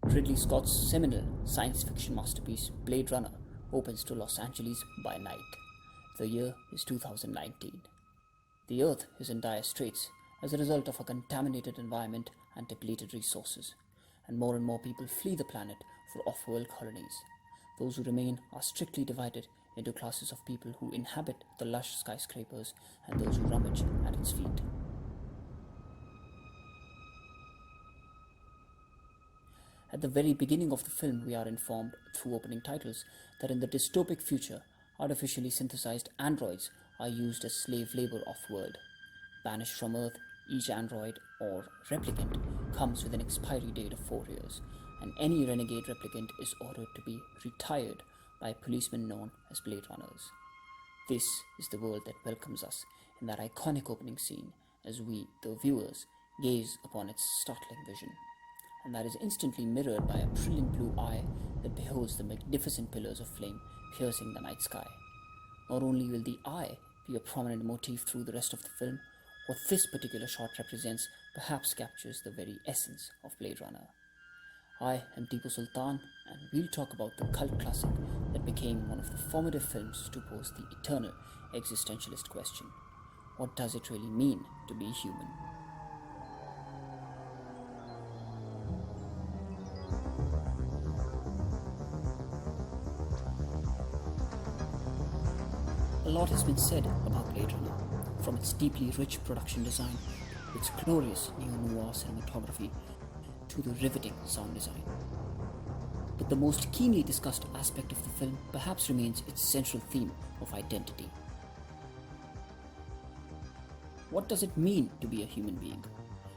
Ridley Scott's seminal science fiction masterpiece Blade Runner opens to Los Angeles by night. The year is 2019. The Earth is in dire straits as a result of a contaminated environment and depleted resources, and more people flee the planet for off-world colonies. Those who remain are strictly divided into classes of people who inhabit the lush skyscrapers and those who rummage at its feet. At the very beginning of the film, we are informed through opening titles that in the dystopic future, artificially synthesized androids are used as slave labor off-world. Banished from Earth, each android or replicant comes with an expiry date of 4 years, and any renegade replicant is ordered to be retired by policemen known as Blade Runners. This is the world that welcomes us in that iconic opening scene as we, the viewers, gaze upon its startling vision. And that is instantly mirrored by a brilliant blue eye that beholds the magnificent pillars of flame piercing the night sky. Not only will the eye be a prominent motif through the rest of the film, what this particular shot represents perhaps captures the very essence of Blade Runner. I am Tipu Sultan, and we'll talk about the cult classic that became one of the formative films to pose the eternal existentialist question: what does it really mean to be human? A lot has been said about Blade Runner, from its deeply rich production design, its glorious neo-noir cinematography, to the riveting sound design. But the most keenly discussed aspect of the film perhaps remains its central theme of identity. What does it mean to be a human being?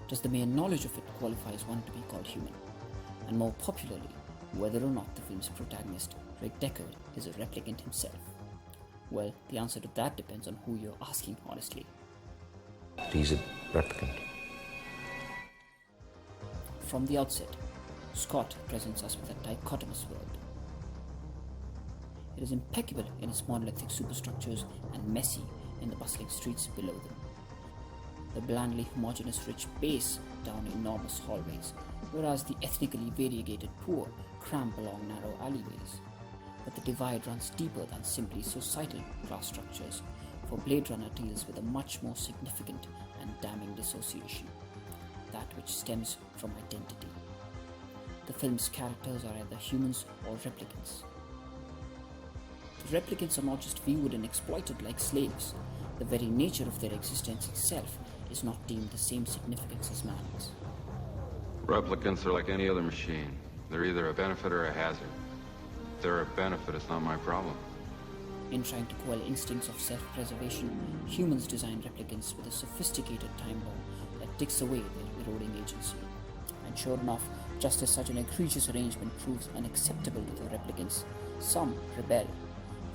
Does the mere knowledge of it qualify as one to be called human? And more popularly, whether or not the film's protagonist, Rick Deckard, is a replicant himself. Well, the answer to that depends on who you're asking, honestly. He's a replicant. From the outset, Scott presents us with a dichotomous world. It is impeccable in its monolithic superstructures and messy in the bustling streets below them. The blandly homogeneous rich base down enormous hallways, whereas the ethnically variegated poor cramp along narrow alleyways. But the divide runs deeper than simply societal class structures, for Blade Runner deals with a much more significant and damning dissociation, that which stems from identity. The film's characters are either humans or replicants. The replicants are not just viewed and exploited like slaves. The very nature of their existence itself is not deemed the same significance as man's. Replicants are like any other machine. They're either a benefit or a hazard. If they're a benefit, it's not my problem. In trying to quell instincts of self-preservation, humans design replicants with a sophisticated time bomb that takes away their eroding agency. And sure enough, just as such an egregious arrangement proves unacceptable to the replicants, some rebel,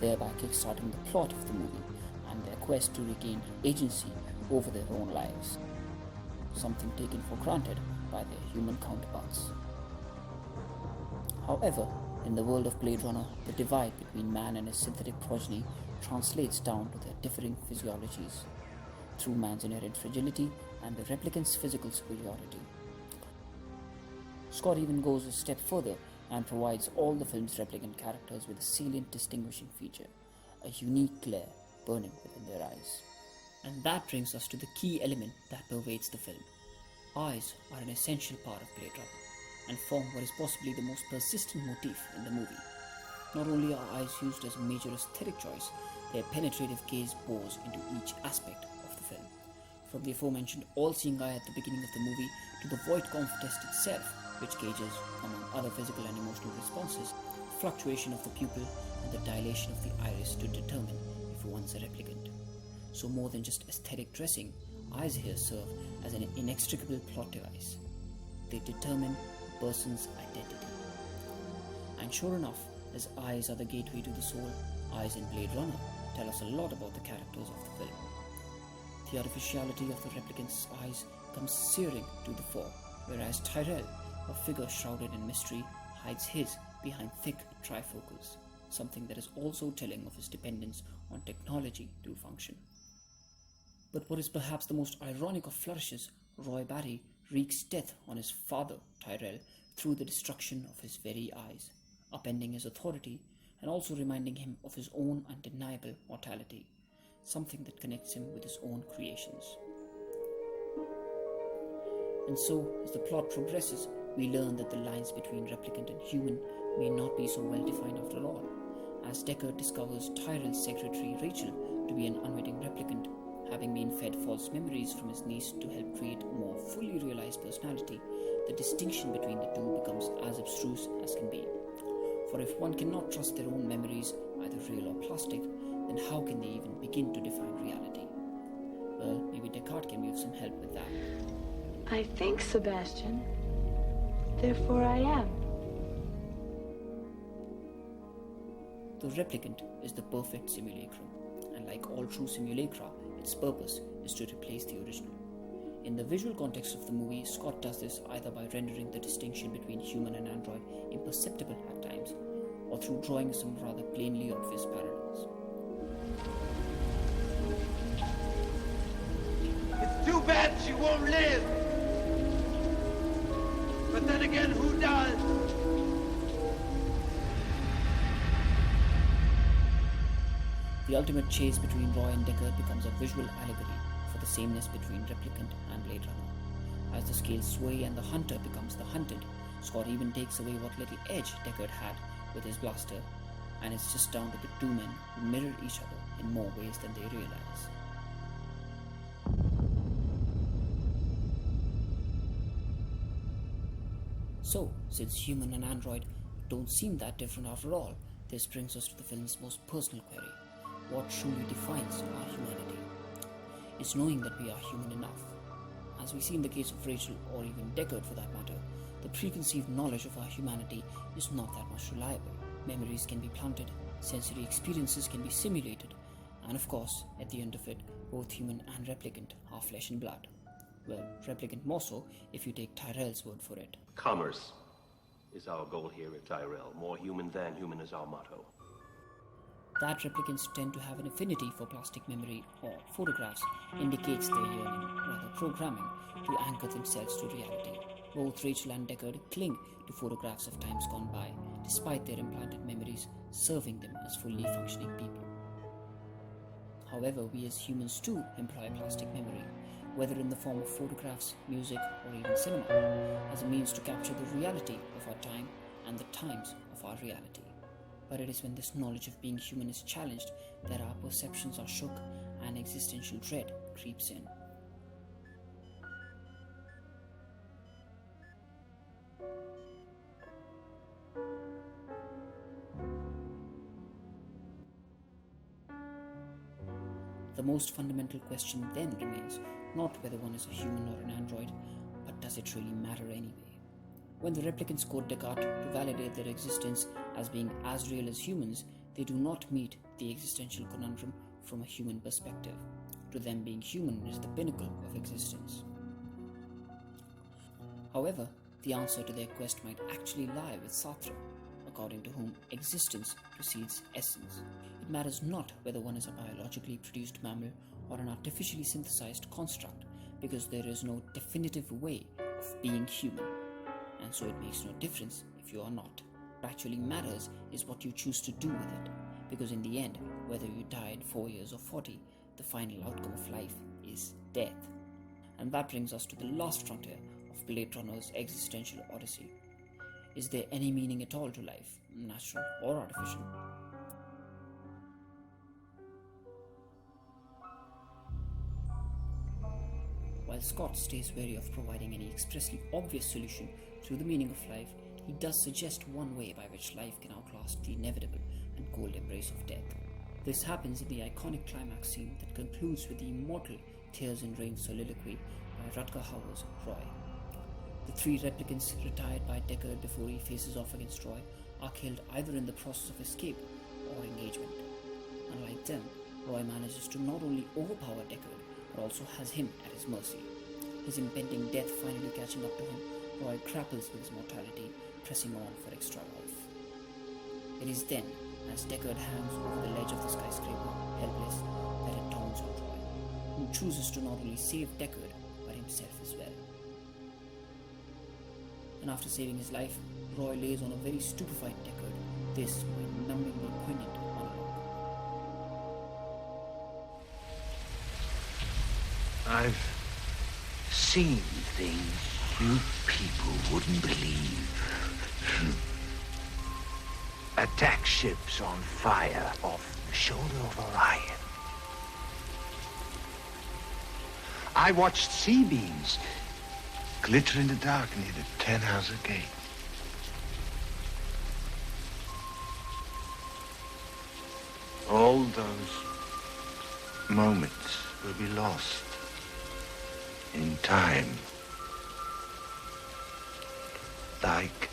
thereby kickstarting the plot of the movie and their quest to regain agency over their own lives, something taken for granted by their human counterparts. However, in the world of Blade Runner, the divide between man and his synthetic progeny translates down to their differing physiologies, through man's inherent fragility and the replicant's physical superiority. Scott even goes a step further and provides all the film's replicant characters with a salient distinguishing feature, a unique glare burning within their eyes. And that brings us to the key element that pervades the film. Eyes are an essential part of Blade Runner, and form what is possibly the most persistent motif in the movie. Not only are eyes used as a major aesthetic choice, their penetrative gaze bores into each aspect of the film. From the aforementioned all-seeing eye at the beginning of the movie to the Voight-Kampff test itself, which gauges, among other physical and emotional responses, the fluctuation of the pupil and the dilation of the iris to determine if one's a replicant. So more than just aesthetic dressing, eyes here serve as an inextricable plot device. They determine person's identity. And sure enough, as eyes are the gateway to the soul, eyes in Blade Runner tell us a lot about the characters of the film. The artificiality of the replicant's eyes comes searing to the fore, whereas Tyrell, a figure shrouded in mystery, hides his behind thick trifocals, something that is also telling of his dependence on technology to function. But what is perhaps the most ironic of flourishes, Roy Batty wreaks death on his father, Tyrell, through the destruction of his very eyes, upending his authority and also reminding him of his own undeniable mortality, something that connects him with his own creations. And so, as the plot progresses, we learn that the lines between replicant and human may not be so well defined after all, as Deckard discovers Tyrell's secretary Rachel to be an unwitting replicant, having been fed false memories from his niece to help create a more fully realized personality. The distinction between the two becomes as abstruse as can be. For if one cannot trust their own memories, either real or plastic, then how can they even begin to define reality? Well, maybe Descartes can be of some help with that. I think, Sebastian. Therefore I am. The replicant is the perfect simulacrum, and like all true simulacra, its purpose is to replace the original. In the visual context of the movie, Scott does this either by rendering the distinction between human and android imperceptible at times, or through drawing some rather plainly obvious parallels. It's too bad she won't live! But then again, who does? The ultimate chase between Roy and Deckard becomes a visual allegory for the sameness between replicant and Blade Runner. As the scales sway and the hunter becomes the hunted, Scott even takes away what little edge Deckard had with his blaster, and it's just down to the two men who mirror each other in more ways than they realize. So, since human and android don't seem that different after all, this brings us to the film's most personal query. What truly defines our humanity? It's knowing that we are human enough. As we see in the case of Rachel, or even Deckard for that matter, the preconceived knowledge of our humanity is not that much reliable. Memories can be planted, sensory experiences can be simulated, and of course, at the end of it, both human and replicant are flesh and blood. Well, replicant more so if you take Tyrell's word for it. Commerce is our goal here at Tyrell. More human than human is our motto. That replicants tend to have an affinity for plastic memory or photographs indicates their yearning, rather programming, to anchor themselves to reality. Both Rachel and Deckard cling to photographs of times gone by, despite their implanted memories serving them as fully functioning people. However, we as humans too employ plastic memory, whether in the form of photographs, music, or even cinema, as a means to capture the reality of our time and the times of our reality. But it is when this knowledge of being human is challenged that our perceptions are shook and existential dread creeps in. The most fundamental question then remains not whether one is a human or an android, but does it really matter anyway? When the replicants quote Descartes to validate their existence as being as real as humans, they do not meet the existential conundrum from a human perspective. To them, being human is the pinnacle of existence. However, the answer to their quest might actually lie with Sartre, according to whom existence precedes essence. It matters not whether one is a biologically produced mammal or an artificially synthesized construct, because there is no definitive way of being human. And so it makes no difference if you are not. What actually matters is what you choose to do with it, because in the end, whether you die in 4 years or 40, the final outcome of life is death. And that brings us to the last frontier of Blade Runner's existential odyssey. Is there any meaning at all to life, natural or artificial? While Scott stays wary of providing any expressly obvious solution to the meaning of life, he does suggest one way by which life can outlast the inevitable and cold embrace of death. This happens in the iconic climax scene that concludes with the immortal Tears in Rain soliloquy by Rutger Hauer's Roy. The three replicants retired by Deckard before he faces off against Roy are killed either in the process of escape or engagement. Unlike them, Roy manages to not only overpower Deckard, but also has him at his mercy. His impending death finally catching up to him, Roy grapples with his mortality, pressing on for extra life. It is then, as Deckard hangs over the ledge of the skyscraper, helpless, that it dawns on Roy, who chooses to not only save Deckard, but himself as well. and after saving his life, Roy lays on a very stupefied Deckard, this mind-numbingly poignant monologue. I've seen things you people wouldn't believe. Attack ships on fire off the shoulder of Orion. I watched sea beams glitter in the dark near the 10-house gate. All those moments will be lost in time. Like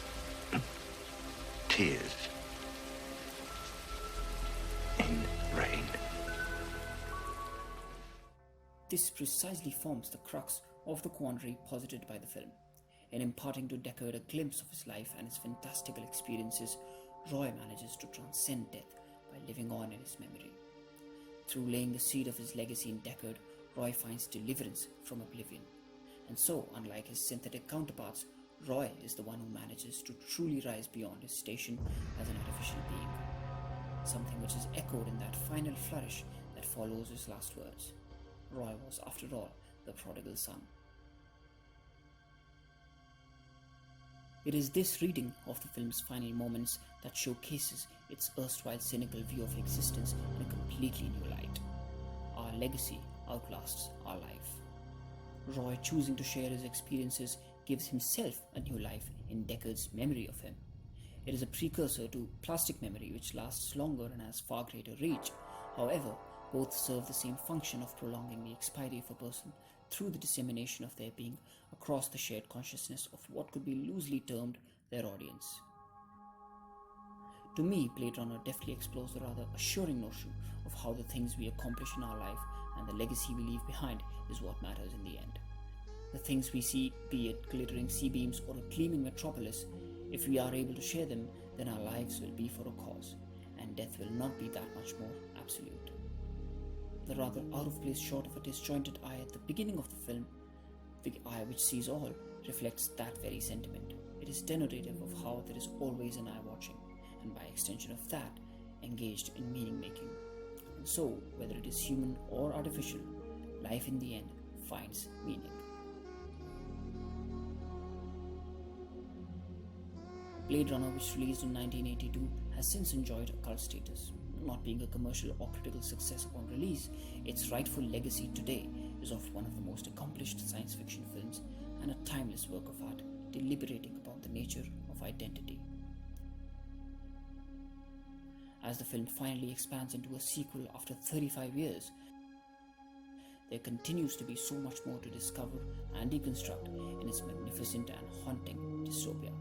tears in rain. This precisely forms the crux of the quandary posited by the film. In imparting to Deckard a glimpse of his life and his fantastical experiences, Roy manages to transcend death by living on in his memory. Through laying the seed of his legacy in Deckard, Roy finds deliverance from oblivion. And so, unlike his synthetic counterparts, Roy is the one who manages to truly rise beyond his station as an artificial being. Something which is echoed in that final flourish that follows his last words. Roy was, after all, the prodigal son. It is this reading of the film's final moments that showcases its erstwhile cynical view of existence in a completely new light. Our legacy outlasts our life. Roy choosing to share his experiences gives himself a new life in Deckard's memory of him. It is a precursor to plastic memory, which lasts longer and has far greater reach. However, both serve the same function of prolonging the expiry of a person through the dissemination of their being across the shared consciousness of what could be loosely termed their audience. To me, Blade Runner deftly explores the rather assuring notion of how the things we accomplish in our life and the legacy we leave behind is what matters in the end. The things we see, be it glittering sea beams or a gleaming metropolis, if we are able to share them, then our lives will be for a cause, and death will not be that much more absolute. The rather out-of-place shot of a disjointed eye at the beginning of the film, the eye which sees all, reflects that very sentiment. It is denotative of how there is always an eye watching, and by extension of that, engaged in meaning-making. And so, whether it is human or artificial, life in the end finds meaning. Blade Runner, which released in 1982, has since enjoyed a cult status. Not being a commercial or critical success upon release, its rightful legacy today is of one of the most accomplished science fiction films and a timeless work of art deliberating about the nature of identity. As the film finally expands into a sequel after 35 years, there continues to be so much more to discover and deconstruct in its magnificent and haunting dystopia.